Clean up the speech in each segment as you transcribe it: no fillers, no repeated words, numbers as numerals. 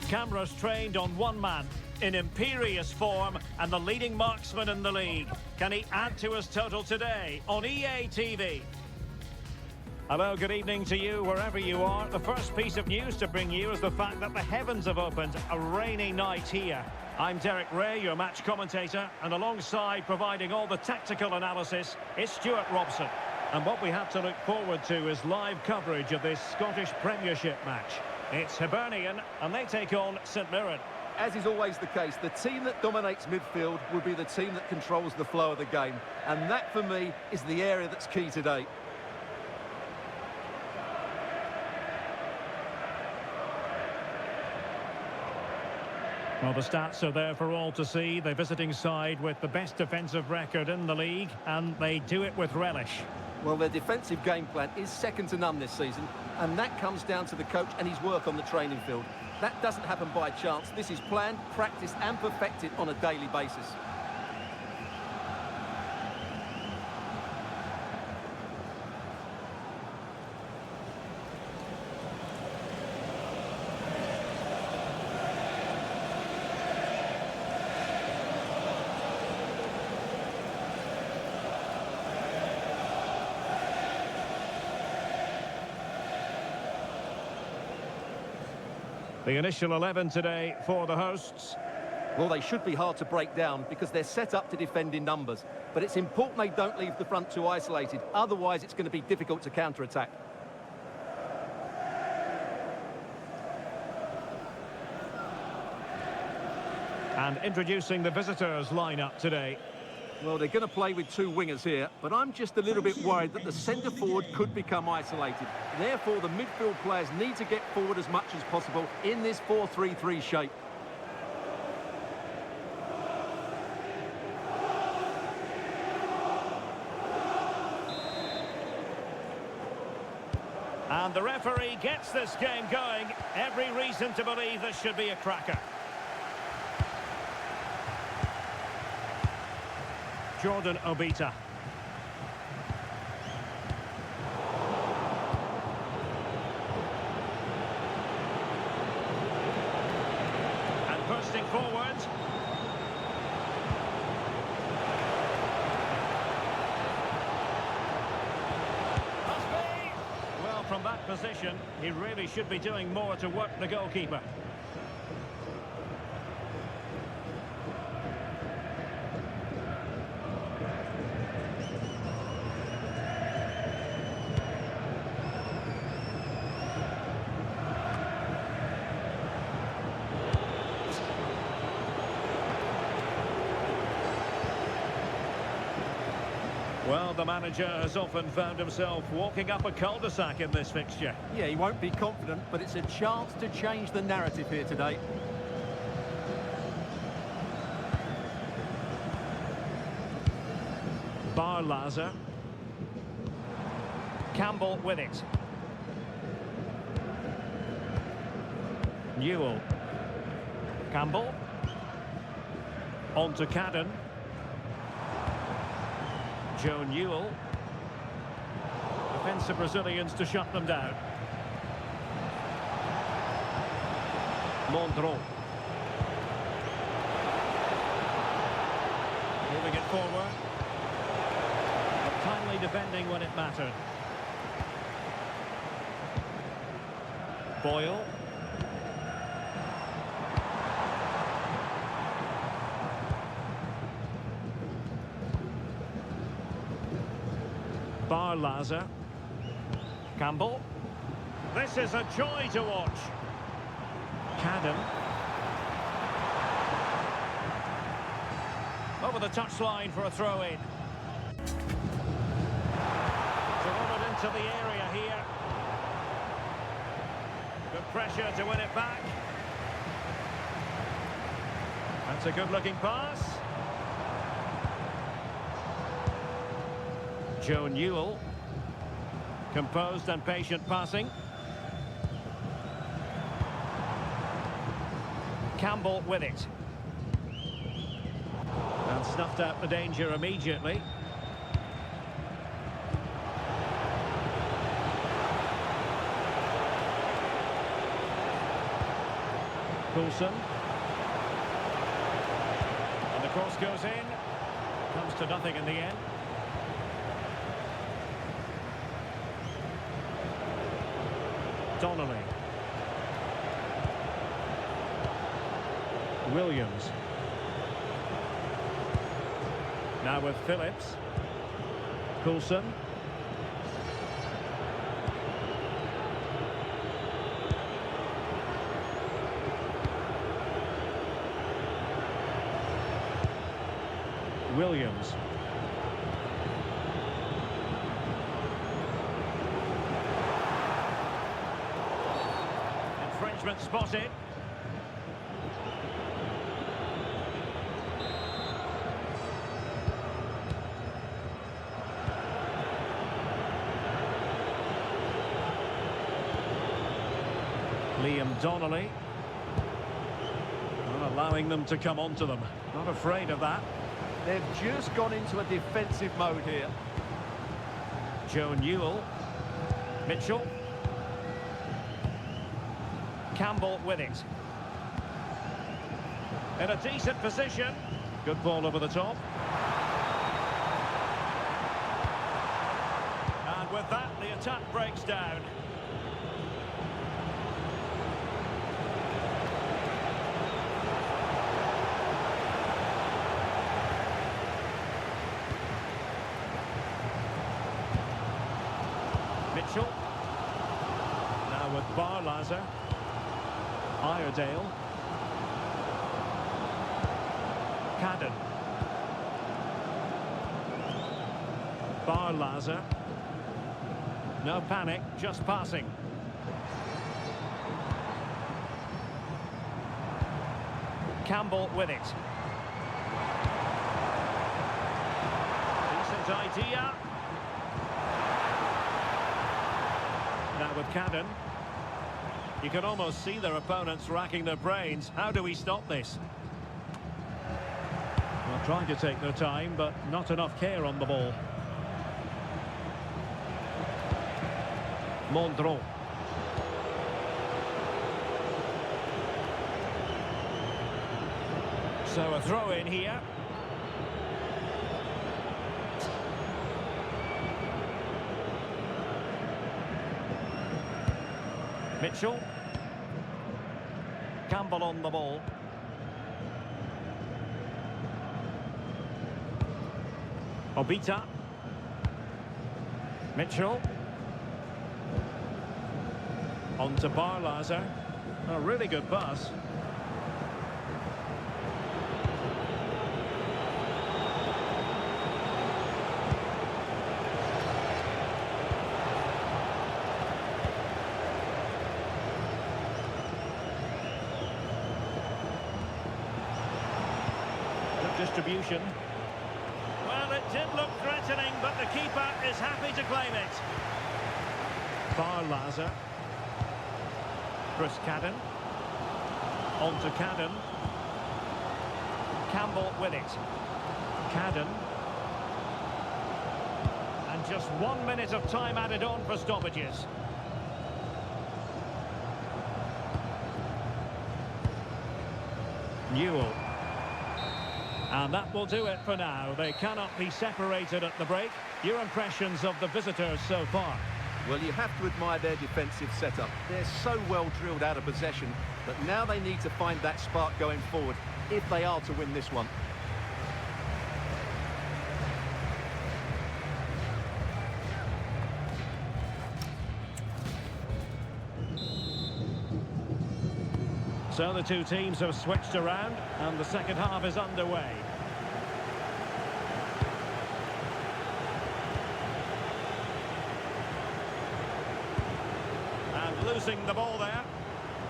Cameras trained on one man in imperious form and the leading marksman in the league. Can he add to his total today on EA TV? Hello, good evening to you wherever you are. The first piece of news to bring you is the fact that the heavens have opened. A rainy night here. I'm Derek Ray, your match commentator, and alongside providing all the tactical analysis is Stuart Robson. And what we have to look forward to is live coverage of this Scottish Premiership match. It's Hibernian, and they take on St Mirren. As is always the case, the team that dominates midfield will be the team that controls the flow of the game. And that, for me, is the area that's key today. Well, the stats are there for all to see. The visiting side with the best defensive record in the league, and they do it with relish. Well, their defensive game plan is second to none this season, and that comes down to the coach and his work on the training field. That doesn't happen by chance. This is planned, practiced and perfected on a daily basis. The initial 11 today for the hosts. Well, they should be hard to break down because they're set up to defend in numbers. But it's important they don't leave the front too isolated. Otherwise, it's going to be difficult to counter-attack. And introducing the visitors' lineup today. Well, they're going to play with two wingers here, but I'm just a little bit worried that the centre-forward could become isolated. Therefore, the midfield players need to get forward as much as possible in this 4-3-3 shape. And the referee gets this game going. Every reason to believe this should be a cracker. Jordan Obita. And bursting forward. Well, from that position, he really should be doing more to work the goalkeeper. Well, the manager has often found himself walking up a cul-de-sac in this fixture. Yeah, he won't be confident, but it's a chance to change the narrative here today. Barlaza. Campbell with it. Newell. Campbell. On to Cadden. Joe Newell. Defensive Brazilians to shut them down. Mondro. Moving it forward. But timely defending when it mattered. Boyle. Barlaza. Campbell. This is a joy to watch. Cadden. Over the touchline for a throw-in. To run it into the area here. Good pressure to win it back. That's a good-looking pass. Joe Newell. Composed and patient passing. Campbell with it. And snuffed out the danger immediately. Coulson. And the cross goes in. Comes to nothing in the end. Donnelly. Williams. Now with Phillips. Coulson. Williams. Infringement spotted. Liam Donnelly. Not allowing them to come onto them. Not afraid of that. They've just gone into a defensive mode here. Joe Newell. Mitchell. Campbell with it. In a decent position. Good ball over the top. And with that, the attack breaks down. Mitchell. Now with Barlaser. Iredale. Cadden. Barlaser. No panic, just passing. Campbell with it. Decent idea. Now with Cadden. You can almost see their opponents racking their brains. How do we stop this? Well, trying to take their time, but not enough care on the ball. Mondro. So a throw in here. Mitchell. Campbell on the ball. Obita. Mitchell. On to Barlaser. A really good pass. Distribution. Well, it did look threatening, but the keeper is happy to claim it. Barlaser. Chris Cadden. On to Cadden. Campbell with it. Cadden. And just 1 minute of time added on for stoppages. Newell. And that will do it for now. They cannot be separated at the break. Your impressions of the visitors so far? Well, you have to admire their defensive setup. They're so well drilled out of possession, but now they need to find that spark going forward if they are to win this one. So the two teams have switched around and the second half is underway. And losing the ball there.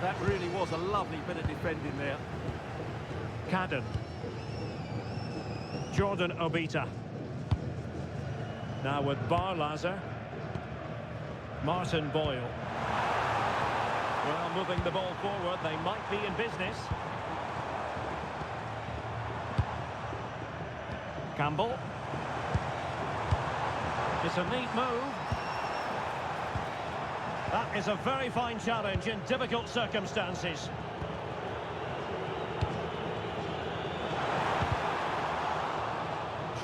That really was a lovely bit of defending there. Cadden. Jordan Obita. Now with Barlaser. Martin Boyle. Well, moving the ball forward, they might be in business. Campbell. It's a neat move. That is a very fine challenge in difficult circumstances.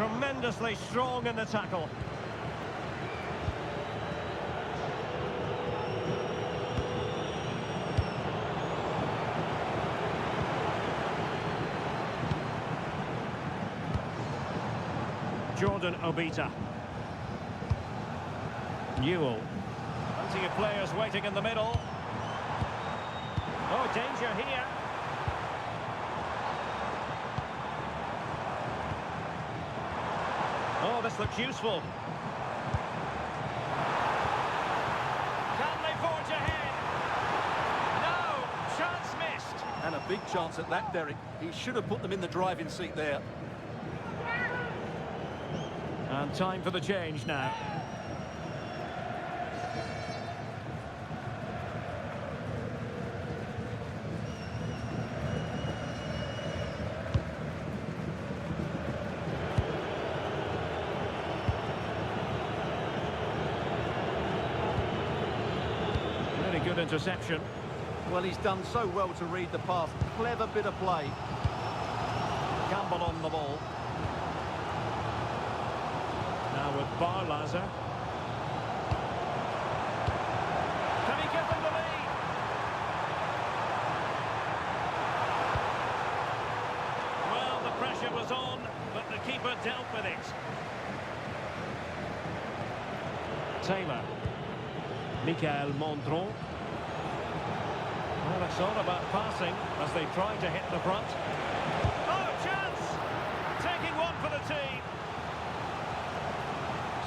Tremendously strong in the tackle. Jordan Obita. Newell. Plenty of players waiting in the middle. Oh, danger here. Oh, this looks useful. Can they forge ahead? No, chance missed. And a big chance at that, Derek. He should have put them in the driving seat there. And time for the change now. Really good interception. Well, he's done so well to read the pass. Clever bit of play. Campbell on the ball. Now with Barlaser. Can he give them the lead? Well, the pressure was on, but the keeper dealt with it. Taylor. Michael Mondron. Well, it's all about passing as they try to hit the front. Oh, chance! Taking one for the team.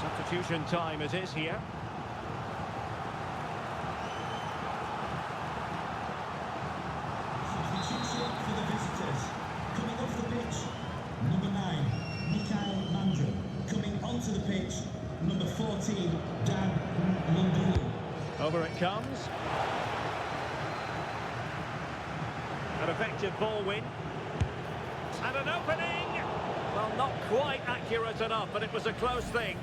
Substitution time it is here. Substitution for the visitors. Coming off the pitch, number 9, Michael Mandron. Coming onto the pitch, number 14, Dan Lundulu. Over it comes. An effective ball win. And an opening! Well, not quite accurate enough, but it was a close thing.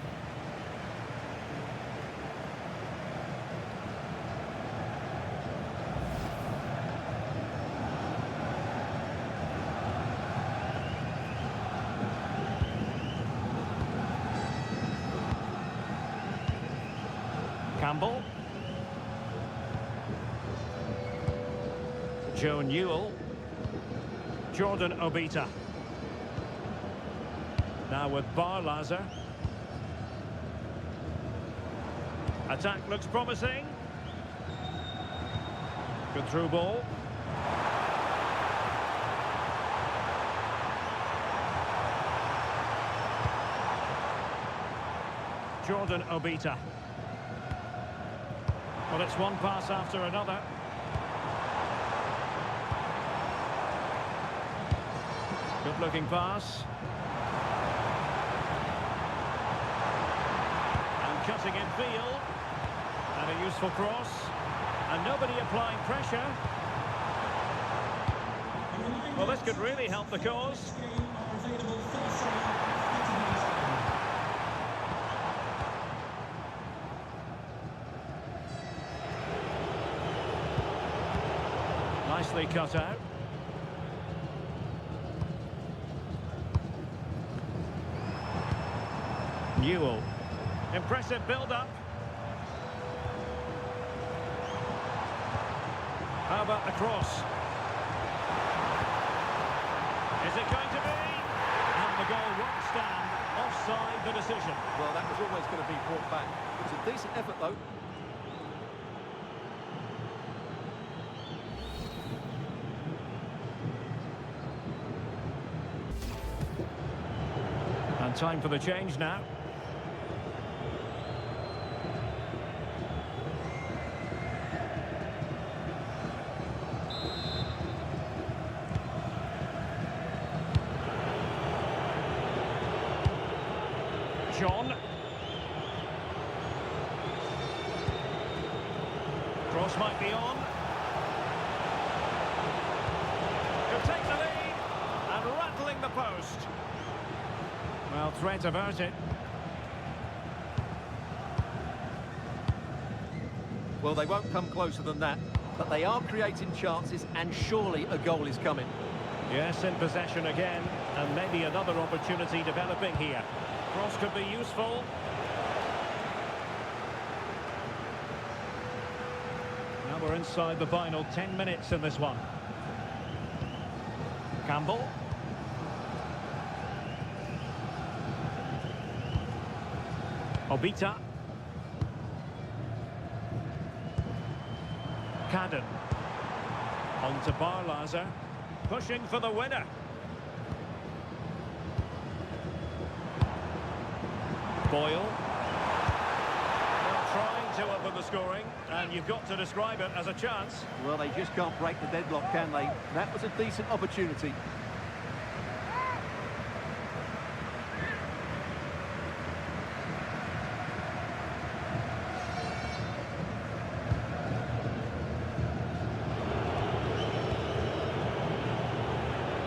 Campbell. Joe Newell. Jordan Obita. Now with Barlaser. Attack looks promising. Good through ball. Jordan Obita. Well, it's one pass after another. Good-looking pass. And cutting in field. And a useful cross. And nobody applying pressure. Well, this could really help the cause. Nicely cut out. Newell. Impressive build-up. How about the cross? Is it going to be? And the goal won't stand. Offside the decision. Well, that was always going to be brought back. It was a decent effort, though. And time for the change now. John. Cross might be on. Could take the lead and rattling the post. Well, threat averted. Well, they won't come closer than that, but they are creating chances, and surely a goal is coming. Yes, in possession again, and maybe another opportunity developing here. Cross could be useful. Now we're inside the final 10 minutes in this one. Campbell. Obita. Cadden. On to Barlaser. Pushing for the winner. Boyle. They're trying to open the scoring, and you've got to describe it as a chance. Well, they just can't break the deadlock, can they? That was a decent opportunity.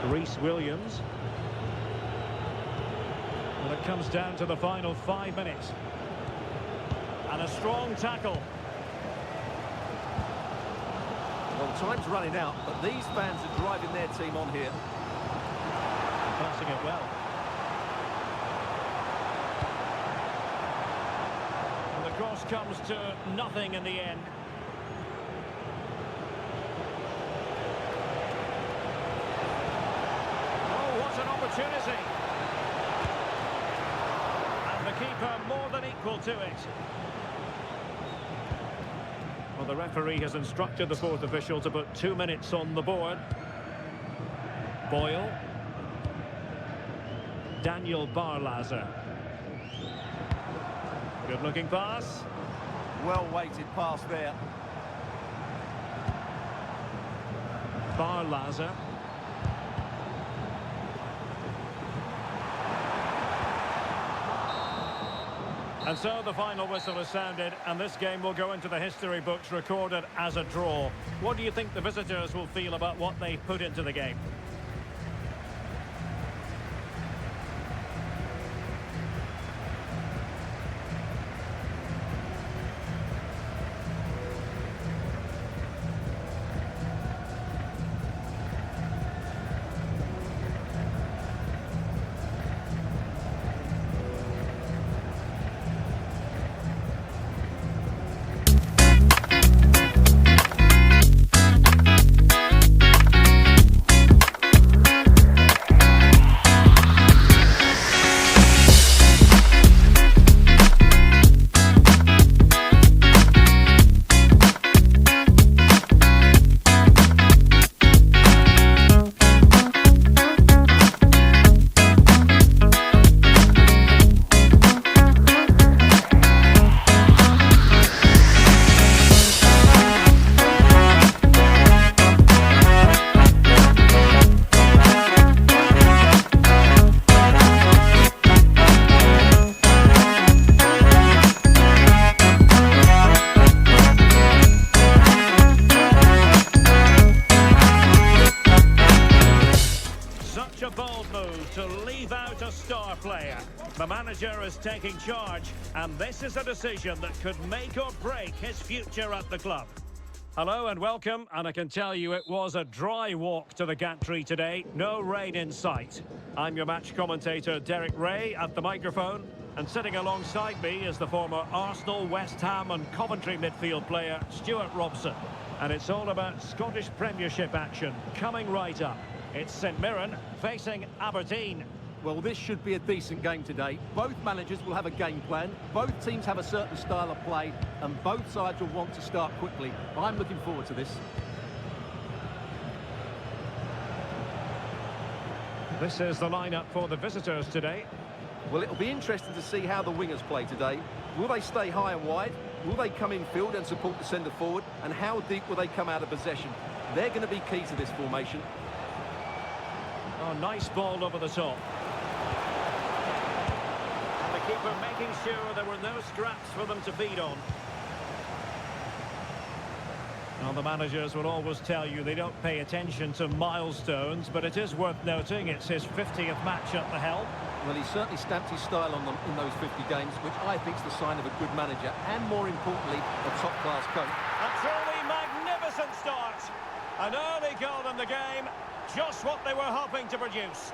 Reece Williams. Well, it comes down to the final 5 minutes. And a strong tackle. Well, time's running out, but these fans are driving their team on here. Passing it well. And the cross comes to nothing in the end. An opportunity, and the keeper more than equal to it. Well, the referee has instructed the fourth official to put 2 minutes on the board. Boyle. Daniel Barlaser. Good looking pass. Well weighted pass there. Barlaser. And so the final whistle is sounded, and this game will go into the history books recorded as a draw. What do you think the visitors will feel about what they put into the game? A bold move to leave out a star player. The manager is taking charge, and this is a decision that could make or break his future at the club. Hello and welcome, and I can tell you it was a dry walk to the gantry today. No rain in sight. I'm your match commentator Derek Ray at the microphone, and sitting alongside me is the former Arsenal, West Ham and Coventry midfield player Stuart Robson. And it's all about Scottish Premiership action coming right up. It's St Mirren facing Aberdeen. Well, this should be a decent game today. Both managers will have a game plan. Both teams have a certain style of play, and both sides will want to start quickly. I'm looking forward to this. This is the lineup for the visitors today. Well, it'll be interesting to see how the wingers play today. Will they stay high and wide? Will they come in field and support the centre forward? And how deep will they come out of possession? They're going to be key to this formation. Oh, nice ball over the top. And the keeper making sure there were no scraps for them to feed on. Now, the managers will always tell you they don't pay attention to milestones, but it is worth noting it's his 50th match at the helm. Well, he certainly stamped his style on them in those 50 games, which I think is the sign of a good manager and, more importantly, a top-class coach. A truly magnificent start. An early goal in the game, Just what they were hoping to produce.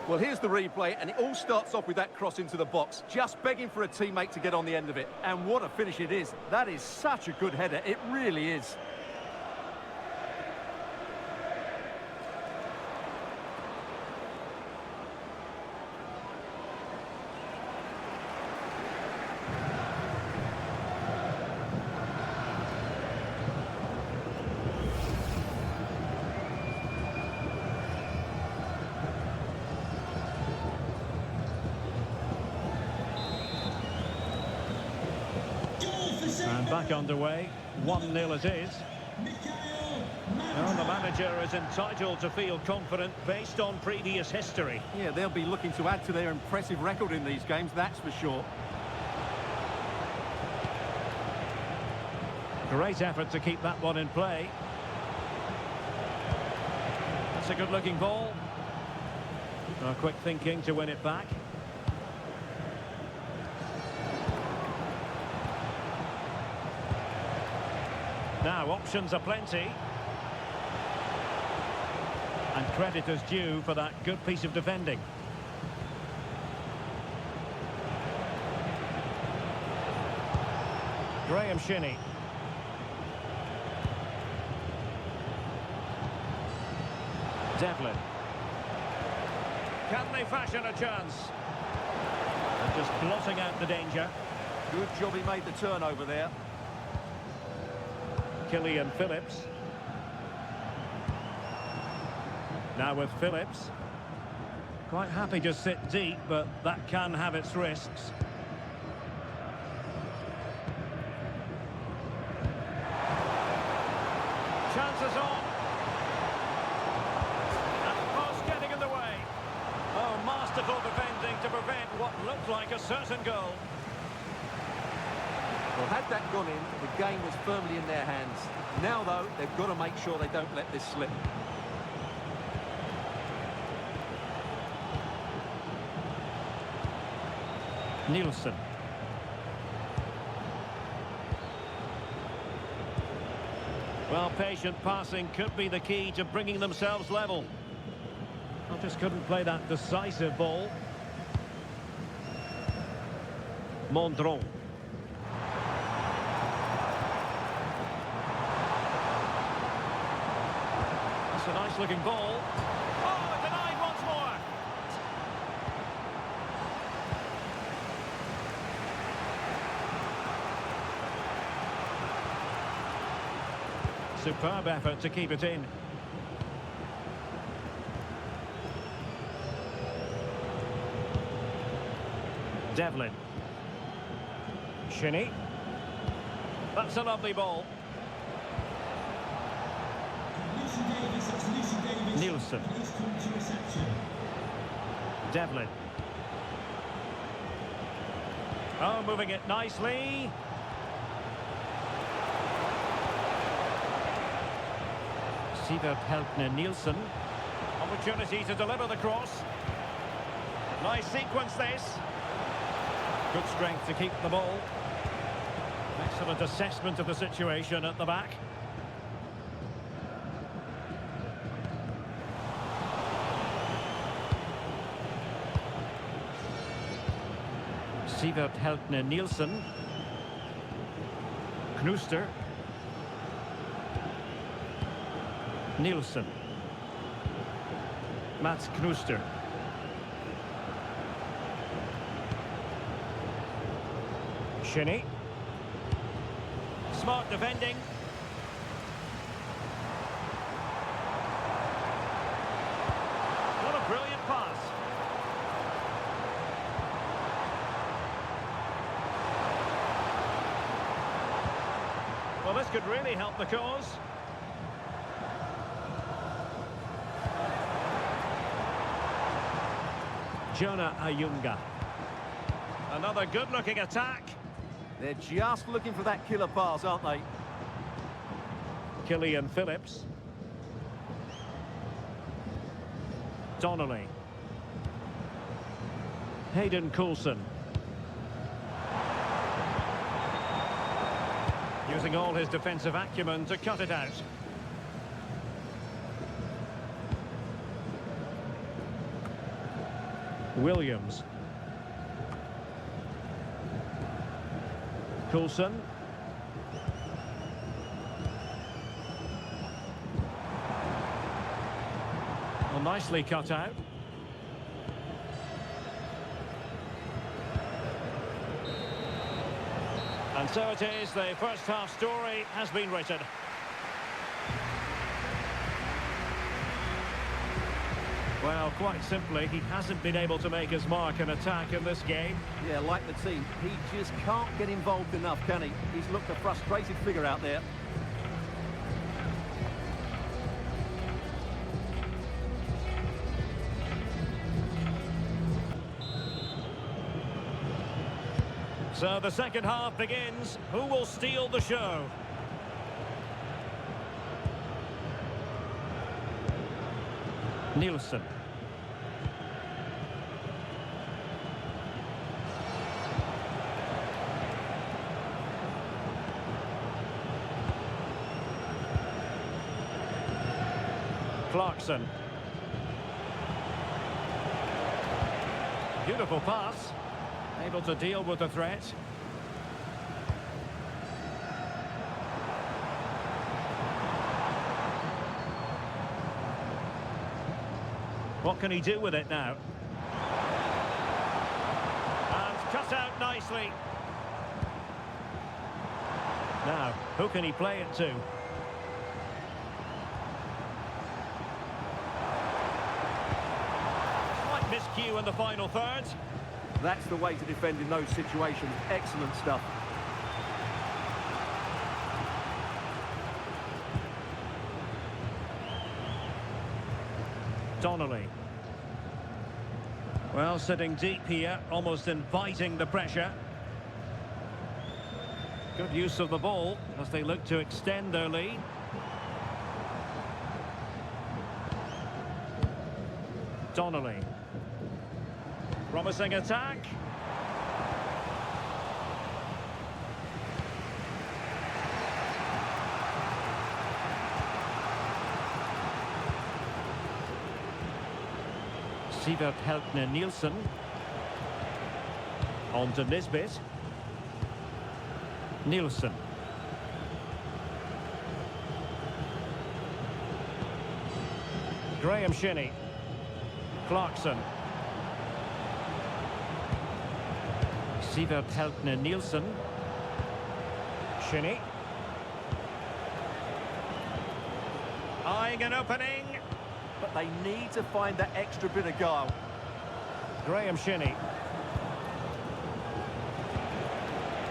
Well, here's the replay, and it all starts off with that cross into the box, just begging for a teammate to get on the end of it. And what a finish it is. That is such a good header. It really is. And back underway, 1-0 it is. Well, the manager is entitled to feel confident based on previous history. Yeah, they'll be looking to add to their impressive record in these games, that's for sure. Great effort to keep that one in play. That's a good-looking ball. Quick thinking to win it back. Now, options are plenty. And credit is due for that good piece of defending. Graham Shinney. Devlin. Can they fashion a chance? They're just blotting out the danger. Good job he made the turnover there. Killian Phillips. Now with Phillips. Quite happy to sit deep, but that can have its risks. Chances on. And the post getting in the way. Oh, masterful defending to prevent what looked like a certain goal. Well, had that gone in, the game was firmly in their hands. Now, though, they've got to make sure they don't let this slip. Nielsen. Well, patient passing could be the key to bringing themselves level. I just couldn't play that decisive ball. Mondron. That's a nice-looking ball. Oh, denied once more. Superb effort to keep it in. Devlin. Shinney. That's a lovely ball. Nielsen. Devlin. Oh, moving it nicely. Sivert Heltner Nielsen. Opportunity to deliver the cross. Nice sequence this. Good strength to keep the ball. Excellent assessment of the situation at the back. Sivert Heltner Nielsen. Knuster. Nielsen. Mats Knuster. Shinney. Smart defending. What a brilliant pass. Well, this could really help the cause. Jonah Ayunga. Another good-looking attack. They're just looking for that killer pass, aren't they? Killian Phillips. Donnelly. Hayden Coulson. Using all his defensive acumen to cut it out. Williams. Coulson. Well, nicely cut out. And so it is, the first half story has been written. Well, quite simply, he hasn't been able to make his mark in attack in this game. Yeah, like the team, he just can't get involved enough, can he? He's looked a frustrated figure out there. So the second half begins. Who will steal the show? Nielsen. Clarkson. Beautiful pass. Able to deal with the threat. What can he do with it now? And cut out nicely. Now, who can he play it to? Slight miscue in the final third. That's the way to defend in those situations. Excellent stuff. Donnelly. Well, sitting deep here, almost inviting the pressure. Good use of the ball as they look to extend their lead. Donnelly. Promising attack. Sivert Heltner Nielsen. On to Nisbet. Nielsen. Graham Shinney. Clarkson. Sivert Heltner Nielsen. Shinney. Eyeing an opening. But they need to find that extra bit of guile. Graham Shinney.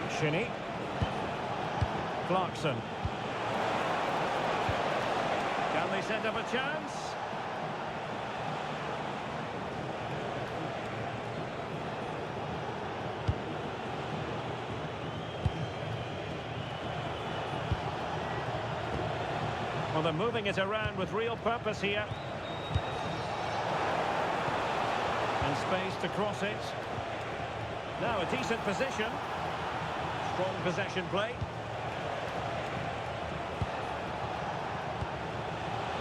Shinney. Clarkson. Can they set up a chance? Well, they're moving it around with real purpose here. And space to cross it. Now a decent position. Strong possession play.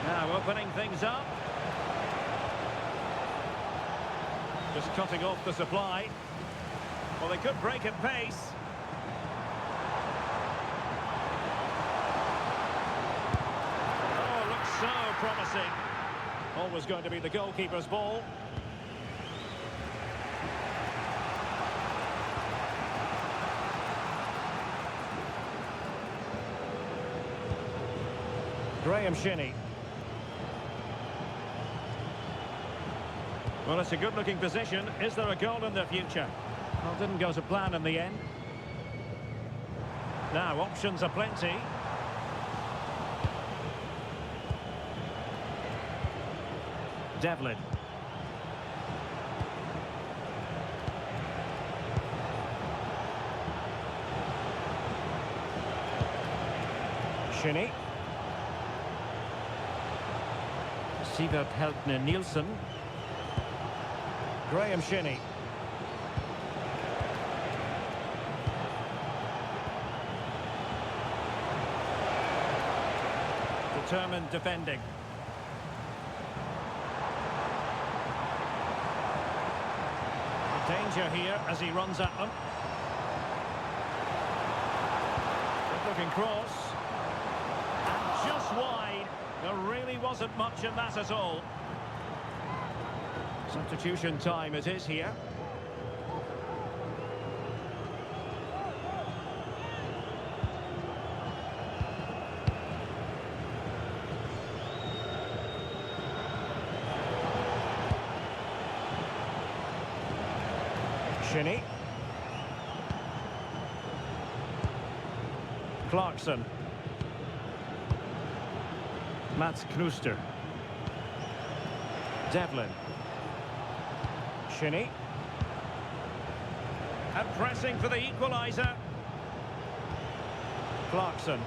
Now opening things up. Just cutting off the supply. Well, they could break at pace. Oh, looks so promising. Always going to be the goalkeeper's ball. Graham Shinney. Well, it's a good-looking position. Is there a goal in the future? Well, didn't go to plan in the end. Now, options are plenty. Devlin. Shinney. Sivert Heltner Nielsen. Graham Shinney. Determined defending. Danger here as he runs at them. Good looking cross. And just wide. There really wasn't much in that at all. Substitution time it is here. Shinney. Clarkson. Mats Knuster. Devlin. Shinney. And pressing for the equaliser. Clarkson.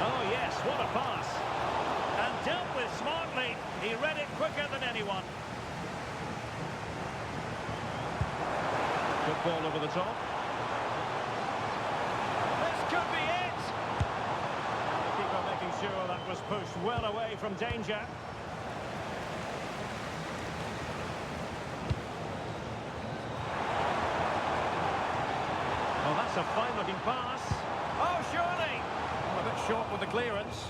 Oh yes, what a pass. And dealt with smartly. He read it quicker than anyone. Good ball over the top. This could be it. The keeper making sure that was pushed well away from danger. Well, that's a fine-looking pass. Oh, surely! Well, a bit short with the clearance.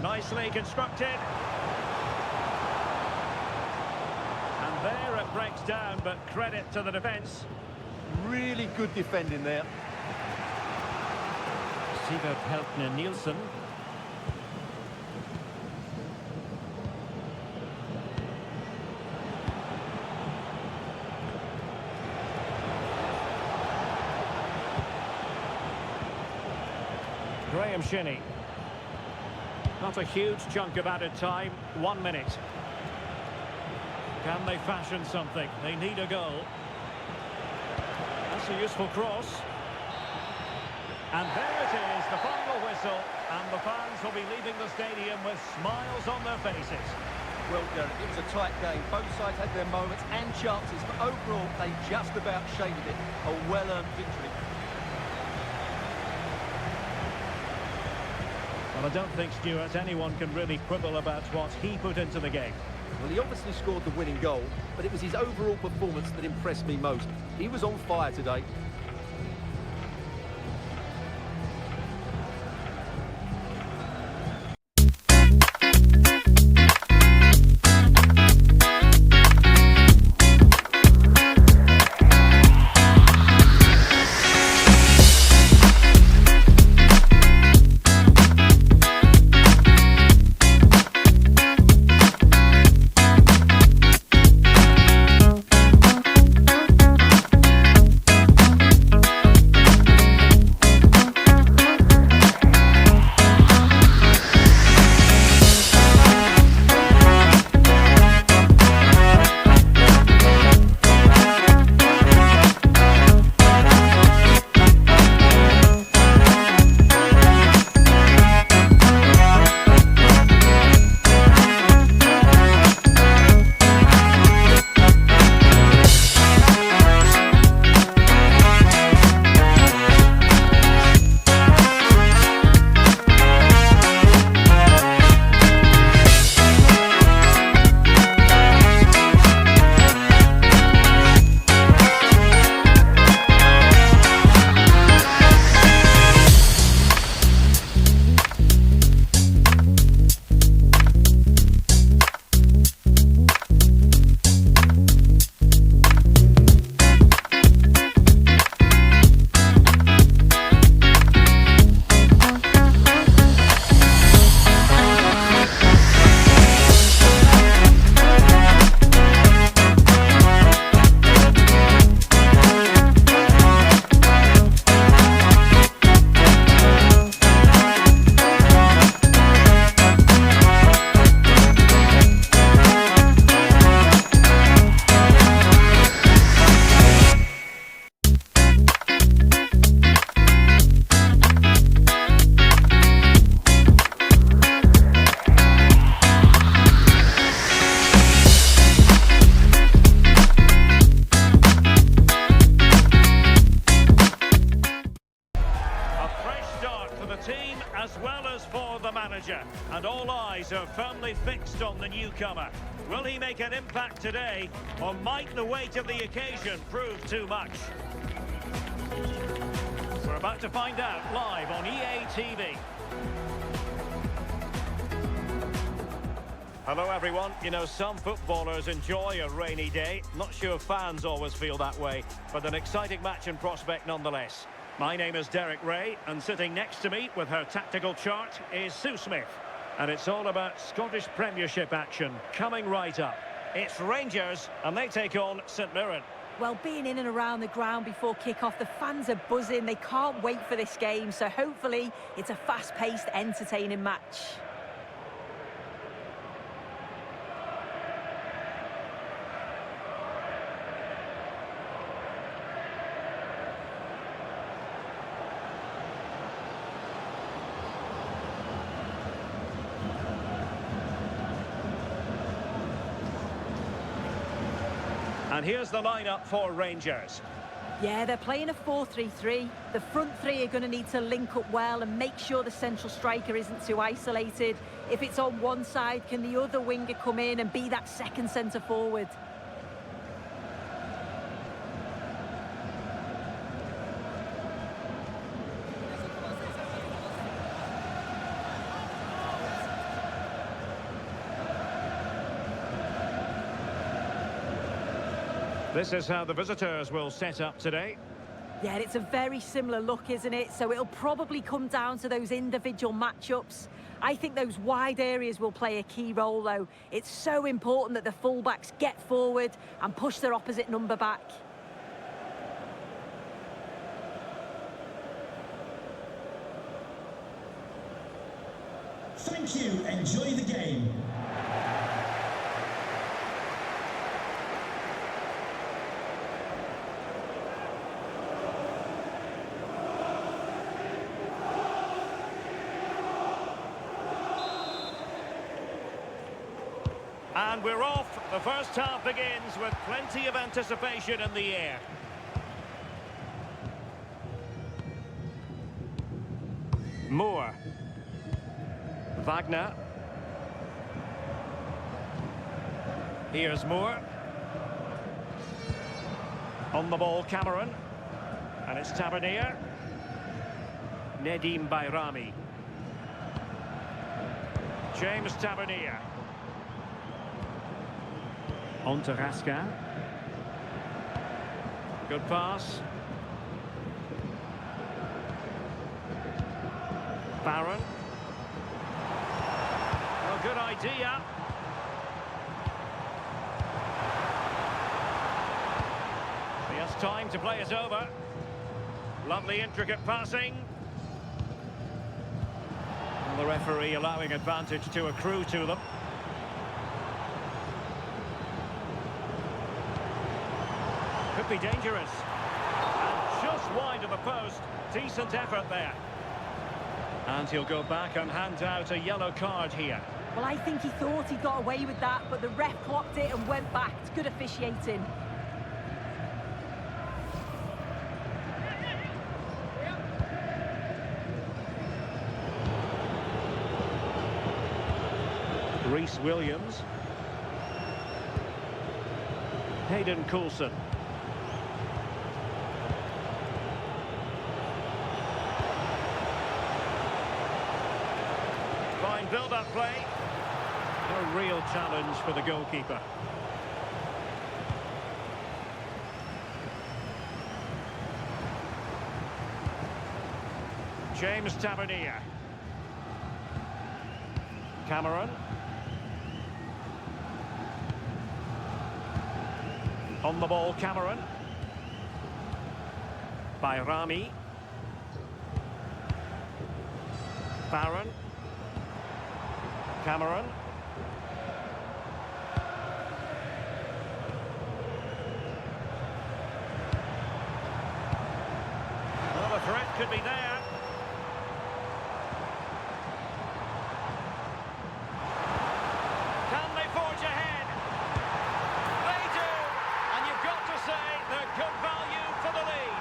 Nicely constructed. And there it breaks down, but credit to the defence. Really good defending there. Sivert Heltner Nielsen. Graham Shinney. Not a huge chunk of added time, 1 minute. Can they fashion something? They need a goal. That's a useful cross. And there it is, the final whistle. And the fans will be leaving the stadium with smiles on their faces. Well, Derek, it was a tight game. Both sides had their moments and chances, but overall, they just about shaded it. A well-earned victory. Well, I don't think, Stuart, anyone can really quibble about what he put into the game. Well, he obviously scored the winning goal, but it was his overall performance that impressed me most. He was on fire today. newcomer. Will he make an impact today, or might the weight of the occasion prove too much? We're about to find out live on EA TV. Hello everyone. You know, some footballers enjoy a rainy day. Not sure fans always feel that way, but an exciting match in prospect nonetheless. My name is Derek Ray, and sitting next to me with her tactical chart is Sue Smith. And it's all about Scottish Premiership action coming right up. It's Rangers, and they take on St Mirren. Well, being in and around the ground before kick-off, the fans are buzzing. They can't wait for this game, so hopefully it's a fast-paced, entertaining match. And here's the lineup for Rangers. Yeah, they're playing a 4-3-3. The front three are going to need to link up well and make sure the central striker isn't too isolated. If it's on one side, can the other winger come in and be that second centre forward? This is how the visitors will set up today. Yeah, it's a very similar look, isn't it? So it'll probably come down to those individual matchups. I think those wide areas will play a key role, though. It's so important that the fullbacks get forward and push their opposite number back. Thank you. Enjoy the game. And we're off. The first half begins with plenty of anticipation in the air. Moore. Wagner. Here's Moore. On the ball, Cameron. And it's Tavernier. Nedim Bayrami. James Tavernier. On to Raskin. Good pass. Barron. Well, good idea. He has time to play it over. Lovely intricate passing. And the referee allowing advantage to accrue to them. Could be dangerous. And just wide of the post. Decent effort there. And he'll go back and hand out a yellow card here. Well, I think he thought he got away with that, but the ref clocked it and went back. It's good officiating. Reece Williams. Hayden Coulson. Fine build-up play. A real challenge for the goalkeeper. James Tavernier. Cameron. On the ball, Cameron. Bayrami. Barron. Cameron. Well, the threat could be there. Can they forge ahead? They do! And you've got to say they're good value for the lead.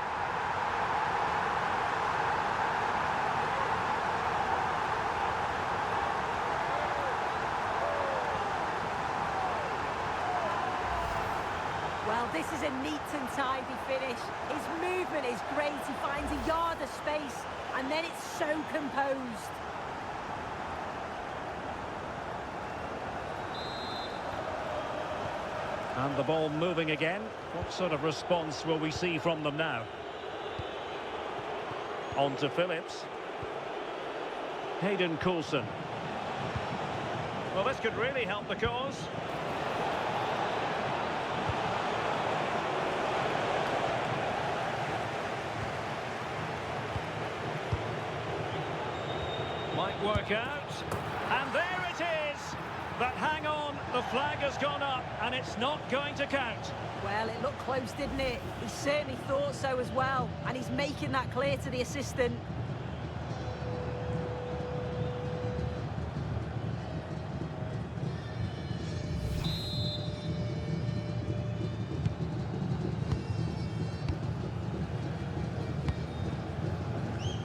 this is a neat and tidy finish. His movement is great. He finds a yard of space, and then it's so composed. And the ball moving again. What sort of response will we see from them now? On to Phillips. Hayden Coulson. Well, this could really help the cause. Might work out. And there it is! But hang on, the flag has gone up and it's not going to count. Well, it looked close, didn't it? He certainly thought so as well. And he's making that clear to the assistant.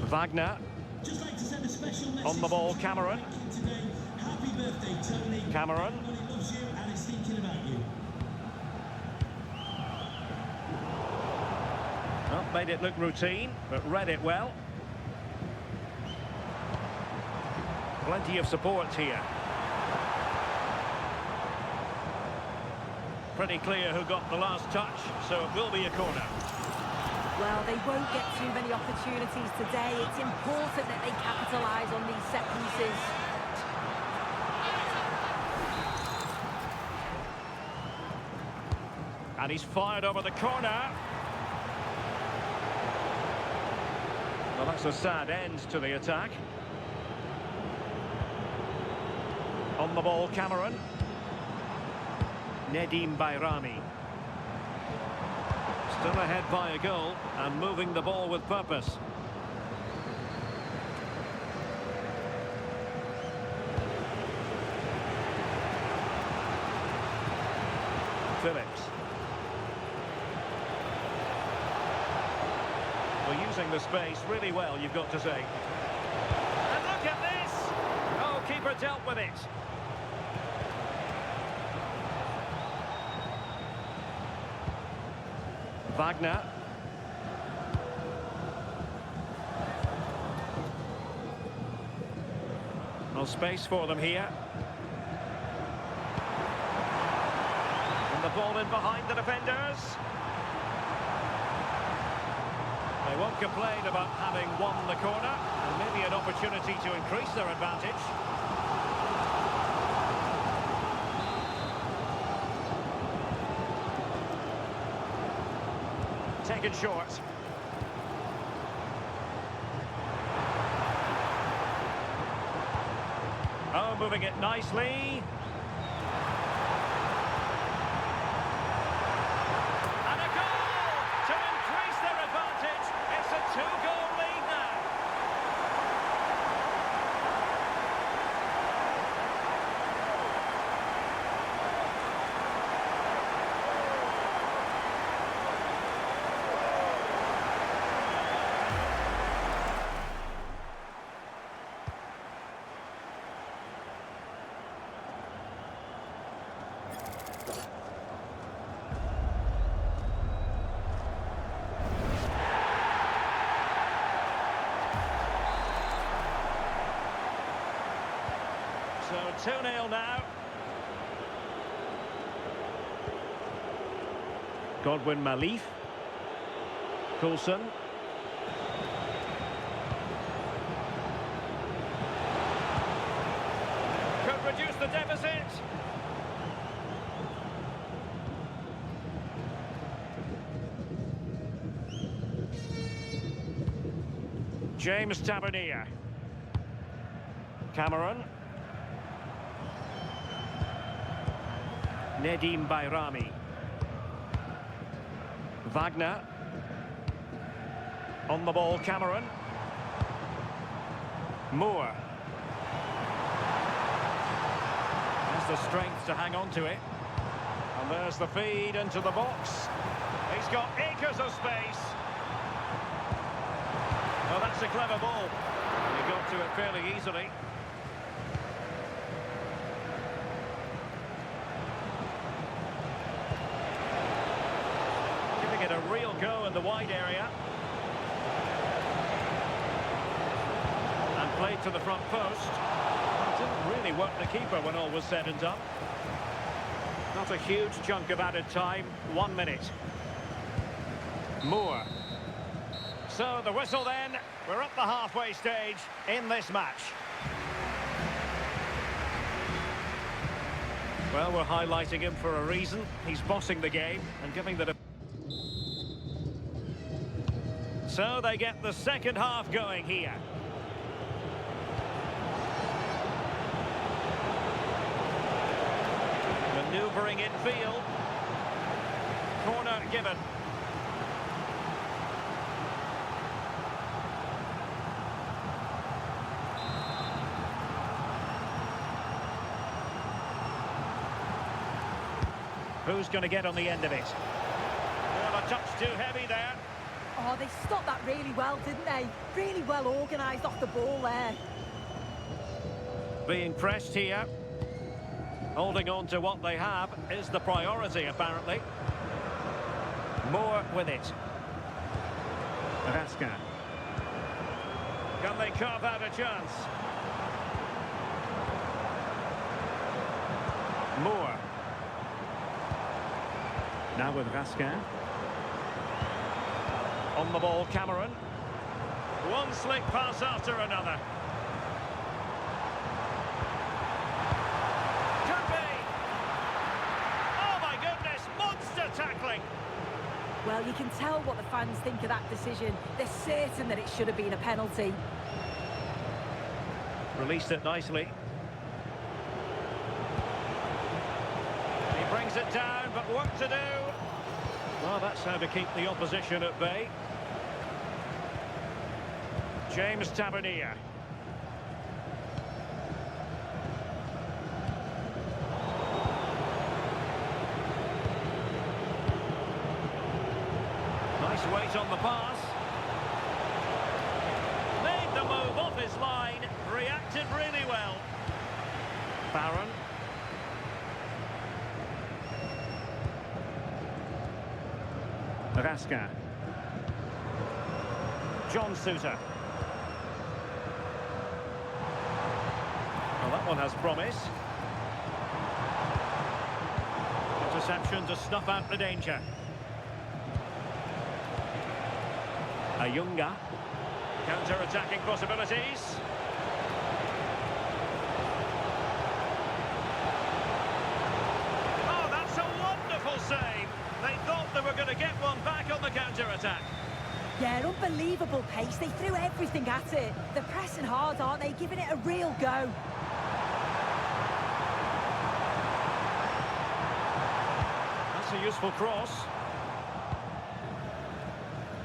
Wagner. Just like to send a special message On the ball, Cameron. today. Happy birthday, Tony. Cameron. Everybody loves you and is thinking about you. Well, made it look routine, but read it well. Plenty of support here. Pretty clear who got the last touch, so it will be a corner. Well, they won't get too many opportunities today. It's important that they capitalise on these set pieces. And he's fired over the corner. Well, that's a sad end to the attack. On the ball, Cameron. Nedim Bayrami. Still ahead by a goal and moving the ball with purpose. Phillips. Well, using the space really well, you've got to say. And look at this! Oh, keeper dealt with it. Wagner. No space for them here. And the ball in behind the defenders. They won't complain about having won the corner, and maybe an opportunity to increase their advantage. Taken short. Oh, moving it nicely. And a goal to increase their advantage. It's a two-goal lead now. So 2-0 now. Godwin Malif. Coulson. Could reduce the deficit. James Tavernier. Cameron. Nedim Bayrami. Wagner. On the ball, Cameron. Moore. Has the strength to hang on to it. And there's the feed into the box. He's got acres of space. Well, that's a clever ball. He got to it fairly easily. it a real go in the wide area. And played to the front post. Didn't really work the keeper when all was said and done. Not a huge chunk of added time, 1 minute. Moore. So the whistle then, we're at the halfway stage in this match. Well, we're highlighting him for a reason. He's bossing the game and giving the... So they get the second half going here. Manoeuvring in field. Corner given. Who's going to get on the end of it? Well, a touch too heavy there. Oh, they stopped that really well, didn't they? Really well organised off the ball there. Being pressed here. Holding on to what they have is the priority, apparently. Moore with it. Raska. Can they carve out a chance? Moore. Now with Raska. On the ball, Cameron. One slick pass after another. Could be. Oh my goodness, monster tackling. Well, you can tell what the fans think of that decision. They're certain that it should have been a penalty. Released it nicely. He brings it down, but work to do. Well, that's how to keep the opposition at bay. James Tavernier. Nice weight on the pass. Made the move off his line. Reacted really well. Barron. Raska. John Suter. Well, that one has promise. Interception to snuff out the danger. Ayunga. Counter-attacking possibilities. Oh, that's a wonderful save. They thought they were going to get one back on the counter-attack. Yeah, unbelievable pace. They threw everything at it. They're pressing hard, aren't they? Giving it a real go. That's a useful cross.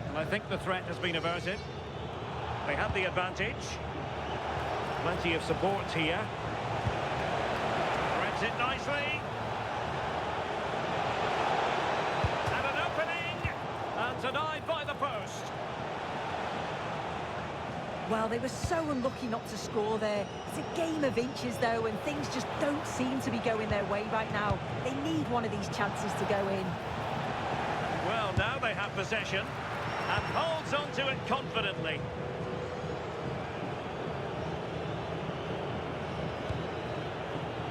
And I think the threat has been averted. They had the advantage. Plenty of support here. Threads it nicely. And an opening. And denied by the post. Well, they were so unlucky not to score there. It's a game of inches, though, and things just don't seem to be going their way right now. They need one of these chances to go in. Well, now they have possession and holds on to it confidently.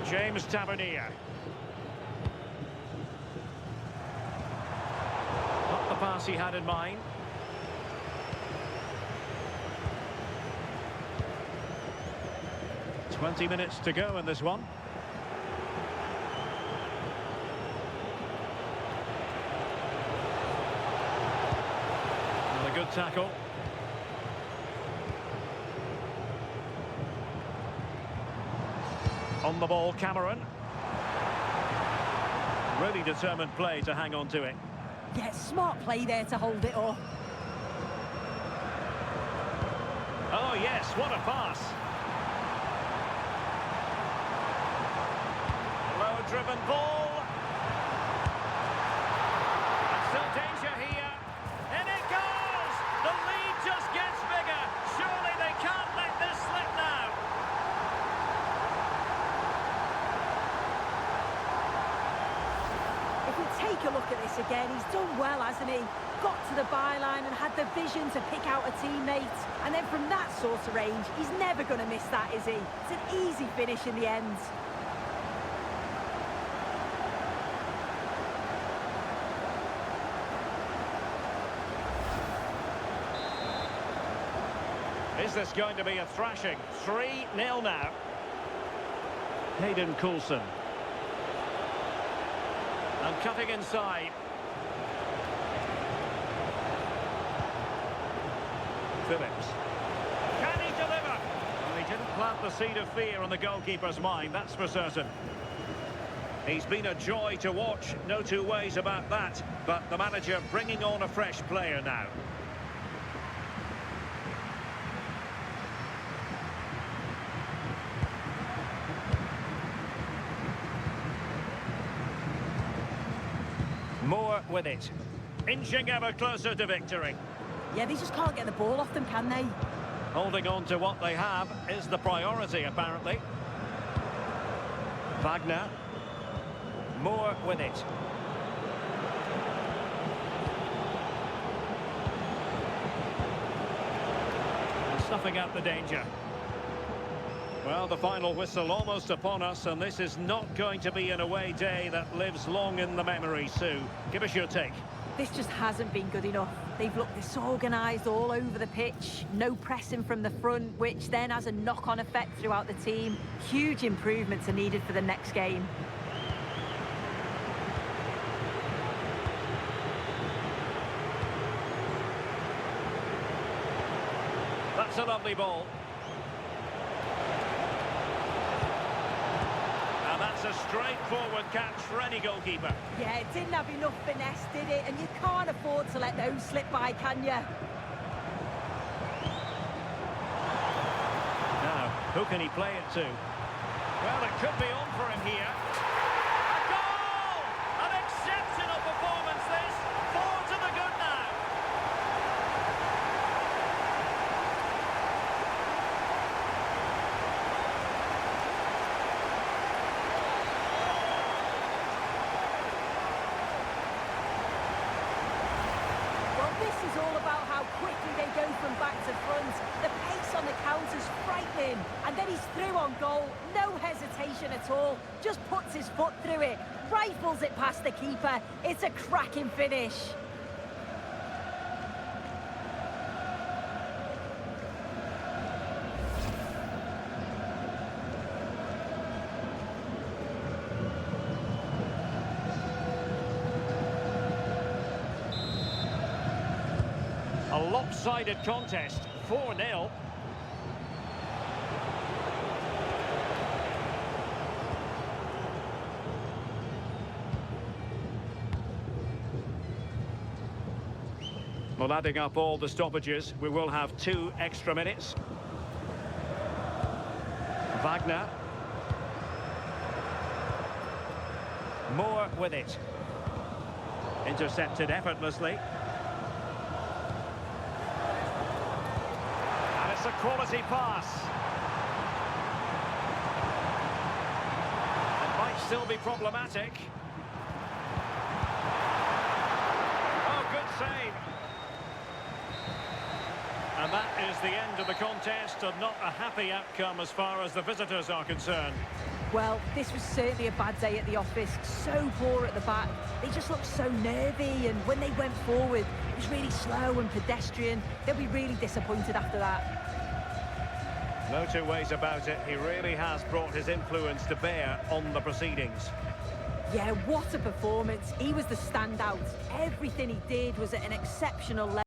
James Tavernier. Not the pass he had in mind. "20 minutes to go in this one. And a good tackle. On the ball, Cameron. Really determined play to hang on to it. Yeah, smart play there to hold it off. Oh yes, what a pass. Low-driven ball. And still danger here. And it goes! The lead just gets bigger. Surely they can't let this slip now. If we take a look at this again, he's done well, hasn't he? got to the byline and had the vision to pick out a teammate. And then from that sort of range, he's never going to miss that, is he? It's an easy finish in the end. Is this going to be a thrashing? 3-0 now. Hayden Coulson. And cutting inside. Phillips. Can he deliver? Well, he didn't plant the seed of fear on the goalkeeper's mind, that's for certain. He's been a joy to watch, no two ways about that. But the manager bringing on a fresh player now. Moore with it. Inching ever closer to victory. Yeah, they just can't get the ball off them, can they? Holding on to what they have is the priority, apparently. Wagner. Moore with it. And snuffing out the danger. Well, the final whistle almost upon us, and this is not going to be an away day that lives long in the memory, Sue. Give us your take. This just hasn't been good enough. They've looked disorganised all over the pitch, no pressing from the front, which then has a knock-on effect throughout the team. Huge improvements are needed for the next game. That's a lovely ball. And that's a straightforward catch for any goalkeeper. Yeah, it didn't have enough finesse, did it? And you can't afford to let those slip by, can you? Now, who can he play it to? Well, it could be on for him here. A goal! An exceptional performance, this. 4 to the good now. Well, this is all about how quickly they go from back to front. The pace on the counter's frightening. And then he's through on goal. No hesitation at all. Just puts his foot through it. Rifles it past the keeper. It's a cracking finish. A lopsided contest, 4-0. Well, adding up all the stoppages, we will have 2 extra minutes. Wagner. Moore with it. Intercepted effortlessly. And it's a quality pass. It might still be problematic. Oh, good save. And that is the end of the contest, and not a happy outcome as far as the visitors are concerned. Well, this was certainly a bad day at the office. So poor at the back. They just looked so nervy, and when they went forward, it was really slow and pedestrian. They'll be really disappointed after that. No two ways about it. He really has brought his influence to bear on the proceedings. Yeah, what a performance. He was the standout. Everything he did was at an exceptional level.